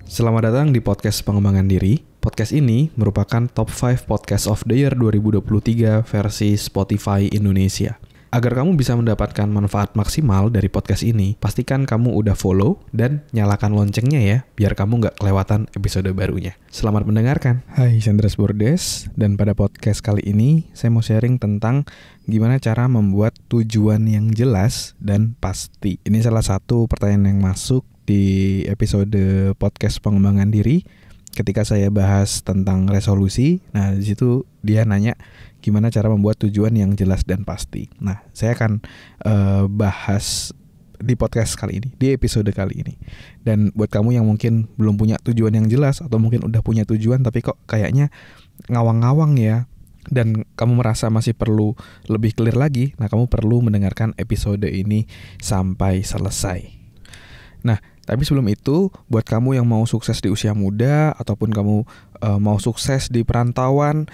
Selamat datang di podcast pengembangan diri. Podcast ini merupakan top 5 podcast of the year 2023 versi Spotify Indonesia. Agar kamu bisa mendapatkan manfaat maksimal dari podcast ini, pastikan kamu udah follow dan nyalakan loncengnya ya, biar kamu nggak kelewatan episode barunya. Selamat mendengarkan. Hai, Sandras Bordes, dan pada podcast kali ini saya mau sharing tentang gimana cara membuat tujuan yang jelas dan pasti. Ini salah satu pertanyaan yang masuk di episode podcast pengembangan diri ketika saya bahas tentang resolusi. Nah, di situ dia nanya gimana cara membuat tujuan yang jelas dan pasti. Nah, saya akan bahas di podcast kali ini, di episode kali ini. Dan buat kamu yang mungkin belum punya tujuan yang jelas atau mungkin udah punya tujuan tapi kok kayaknya ngawang-ngawang ya, dan kamu merasa masih perlu lebih clear lagi, nah kamu perlu mendengarkan episode ini sampai selesai. Nah, tapi sebelum itu, buat kamu yang mau sukses di usia muda ataupun kamu mau sukses di perantauan,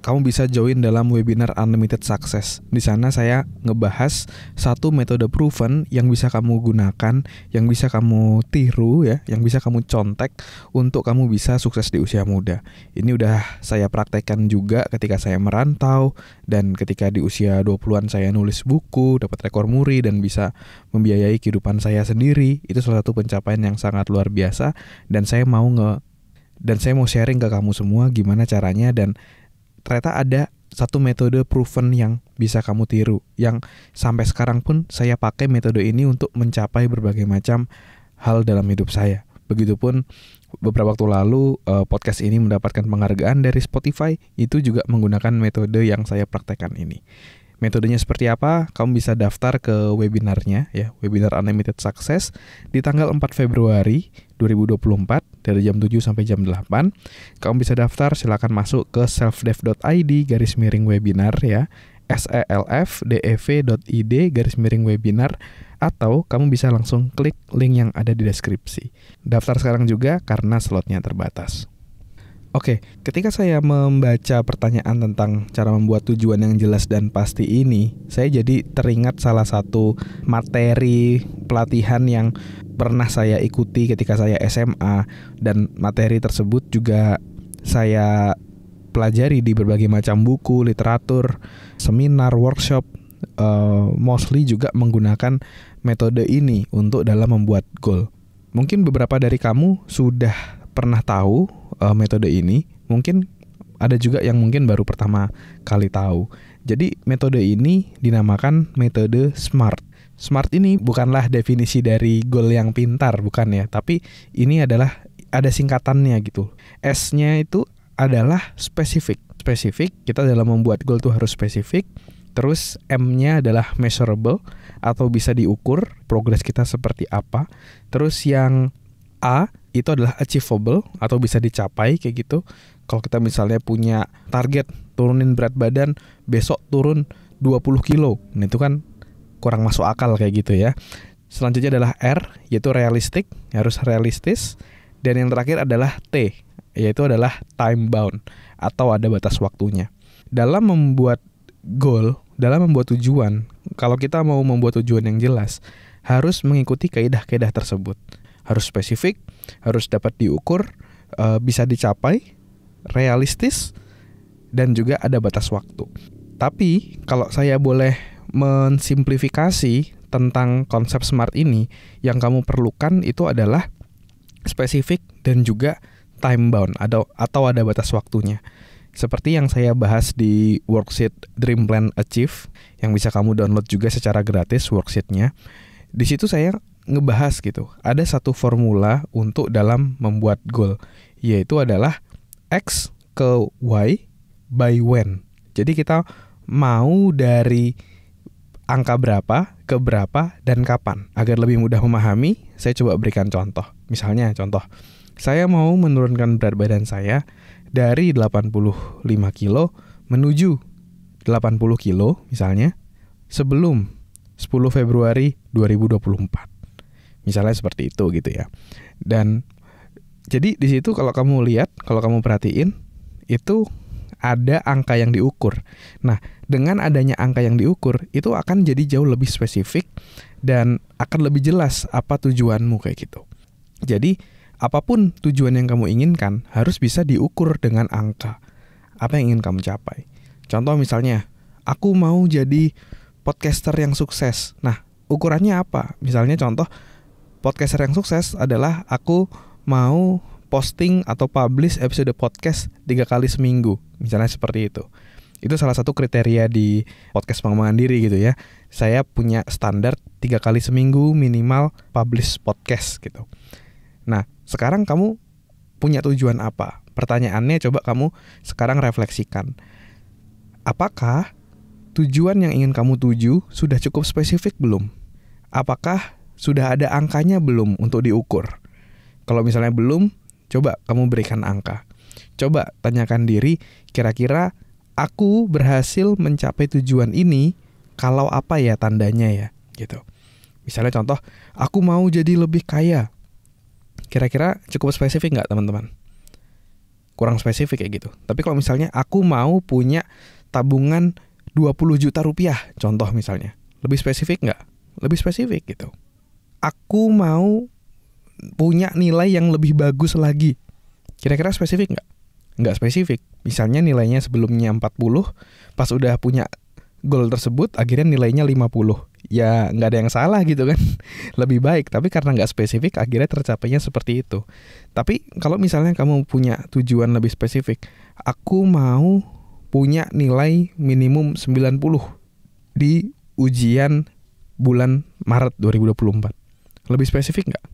kamu bisa join dalam webinar Unlimited Success. Di sana saya ngebahas satu metode proven yang bisa kamu gunakan, yang bisa kamu tiru ya, yang bisa kamu contek untuk kamu bisa sukses di usia muda. Ini udah saya praktekkan juga ketika saya merantau dan ketika di usia 20-an saya nulis buku, dapat rekor muri dan bisa membiayai kehidupan saya sendiri. Itu salah satu pencapaian yang sangat luar biasa dan saya mau sharing ke kamu semua gimana caranya, dan ternyata ada satu metode proven yang bisa kamu tiru, yang sampai sekarang pun saya pakai metode ini untuk mencapai berbagai macam hal dalam hidup saya. Begitupun beberapa waktu lalu podcast ini mendapatkan penghargaan dari Spotify, itu juga menggunakan metode yang saya praktekkan ini. Metodenya seperti apa? Kamu bisa daftar ke webinarnya ya, webinar Unlimited Success di tanggal 4 Februari 2024 dari jam 7 sampai jam 8. Kamu bisa daftar, silakan masuk ke selfdev.id/webinar ya, selfdev.id/webinar, atau kamu bisa langsung klik link yang ada di deskripsi. Daftar sekarang juga karena slotnya terbatas. Oke, ketika saya membaca pertanyaan tentang cara membuat tujuan yang jelas dan pasti ini, saya jadi teringat salah satu materi pelatihan yang pernah saya ikuti ketika saya SMA, dan materi tersebut juga saya pelajari di berbagai macam buku, literatur, seminar, workshop, mostly juga menggunakan metode ini untuk dalam membuat goal. Mungkin beberapa dari kamu sudah pernah tahu metode ini, mungkin ada juga yang mungkin baru pertama kali tahu. Jadi metode ini dinamakan metode SMART. SMART ini bukanlah definisi dari goal yang pintar, bukan ya, tapi ini adalah ada singkatannya gitu. S-nya itu adalah spesifik. Spesifik, kita dalam membuat goal tuh harus spesifik. Terus M-nya adalah measurable atau bisa diukur progres kita seperti apa. Terus yang A itu adalah achievable atau bisa dicapai kayak gitu. Kalau kita misalnya punya target turunin berat badan, besok turun 20 kilo. Nah itu kan kurang masuk akal kayak gitu ya. Selanjutnya adalah R, yaitu realistic, harus realistis. Dan yang terakhir adalah T, yaitu adalah time bound atau ada batas waktunya. Dalam membuat goal, dalam membuat tujuan, kalau kita mau membuat tujuan yang jelas, harus mengikuti kaidah-kaidah tersebut. Harus spesifik, harus dapat diukur, bisa dicapai, realistis, dan juga ada batas waktu. Tapi kalau saya boleh mensimplifikasi tentang konsep SMART ini, yang kamu perlukan itu adalah spesifik dan juga time bound atau ada batas waktunya. Seperti yang saya bahas di worksheet Dream Plan Achieve, yang bisa kamu download juga secara gratis worksheetnya. Di situ saya ngebahas gitu, ada satu formula untuk dalam membuat goal, yaitu adalah X ke Y by when. Jadi kita mau dari angka berapa ke berapa dan kapan. Agar lebih mudah memahami, saya coba berikan contoh. Misalnya contoh, saya mau menurunkan berat badan saya dari 85 kilo menuju 80 kilo misalnya sebelum 10 Februari 2024. Misalnya seperti itu gitu ya. Dan jadi di situ kalau kamu lihat, kalau kamu perhatiin, itu ada angka yang diukur. Nah, dengan adanya angka yang diukur, itu akan jadi jauh lebih spesifik dan akan lebih jelas apa tujuanmu kayak gitu. Jadi apapun tujuan yang kamu inginkan harus bisa diukur dengan angka. Apa yang ingin kamu capai? Contoh misalnya, aku mau jadi podcaster yang sukses. Nah, ukurannya apa? Misalnya contoh, podcaster yang sukses adalah aku mau posting atau publish episode podcast 3 kali seminggu. Misalnya seperti itu. Itu salah satu kriteria di podcast pengembangan diri gitu ya. Saya punya standar 3 kali seminggu minimal publish podcast gitu. Nah, sekarang kamu punya tujuan apa? Pertanyaannya coba kamu sekarang refleksikan. Apakah tujuan yang ingin kamu tuju sudah cukup spesifik belum? Apakah sudah ada angkanya belum untuk diukur? Kalau misalnya belum, coba kamu berikan angka. Coba tanyakan diri, kira-kira aku berhasil mencapai tujuan ini kalau apa ya tandanya ya, gitu. Misalnya contoh, aku mau jadi lebih kaya. Kira-kira cukup spesifik nggak teman-teman? Kurang spesifik kayak gitu. Tapi kalau misalnya aku mau punya tabungan 20 juta rupiah, contoh misalnya. Lebih spesifik nggak? Lebih spesifik gitu. Aku mau punya nilai yang lebih bagus lagi. Kira-kira spesifik nggak? Nggak spesifik. Misalnya nilainya sebelumnya 40, pas udah punya goal tersebut, akhirnya nilainya 50. Ya nggak ada yang salah gitu kan. Lebih baik, tapi karena nggak spesifik, akhirnya tercapainya seperti itu. Tapi kalau misalnya kamu punya tujuan lebih spesifik, aku mau punya nilai minimum 90 di ujian bulan Maret 2024. Lebih spesifik nggak?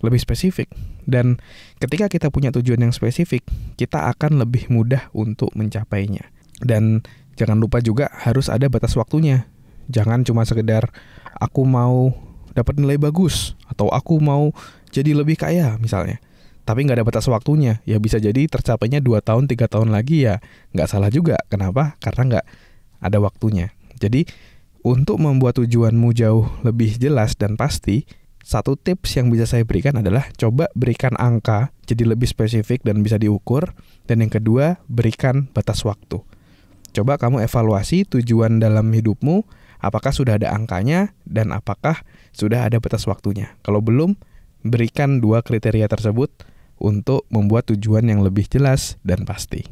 Lebih spesifik. Dan ketika kita punya tujuan yang spesifik, kita akan lebih mudah untuk mencapainya. Dan jangan lupa juga harus ada batas waktunya. Jangan cuma sekedar aku mau dapat nilai bagus atau aku mau jadi lebih kaya misalnya. Tapi nggak ada batas waktunya. Ya bisa jadi tercapainya 2 tahun, 3 tahun lagi ya nggak salah juga. Kenapa? Karena nggak ada waktunya. Jadi untuk membuat tujuanmu jauh lebih jelas dan pasti, satu tips yang bisa saya berikan adalah coba berikan angka jadi lebih spesifik dan bisa diukur. Dan yang kedua, berikan batas waktu. Coba kamu evaluasi tujuan dalam hidupmu, apakah sudah ada angkanya dan apakah sudah ada batas waktunya. Kalau belum, berikan 2 kriteria tersebut untuk membuat tujuan yang lebih jelas dan pasti.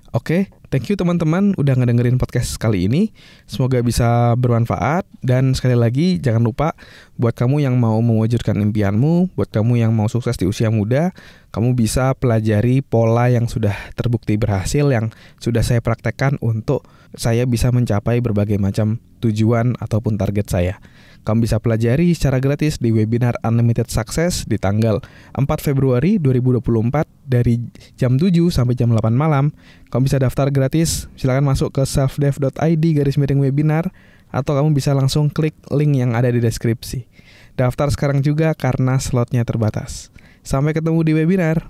Oke, thank you teman-teman udah ngedengerin podcast kali ini. Semoga bisa bermanfaat. Dan sekali lagi jangan lupa buat kamu yang mau mewujudkan impianmu, buat kamu yang mau sukses di usia muda, kamu bisa pelajari pola yang sudah terbukti berhasil, yang sudah saya praktekkan untuk saya bisa mencapai berbagai macam tujuan ataupun target saya. Kamu bisa pelajari secara gratis di webinar Unlimited Success di tanggal 4 Februari 2024 dari jam 7 sampai jam 8 malam. Kamu bisa daftar gratis, silakan masuk ke selfdev.id/webinar atau kamu bisa langsung klik link yang ada di deskripsi. Daftar sekarang juga karena slotnya terbatas. Sampai ketemu di webinar.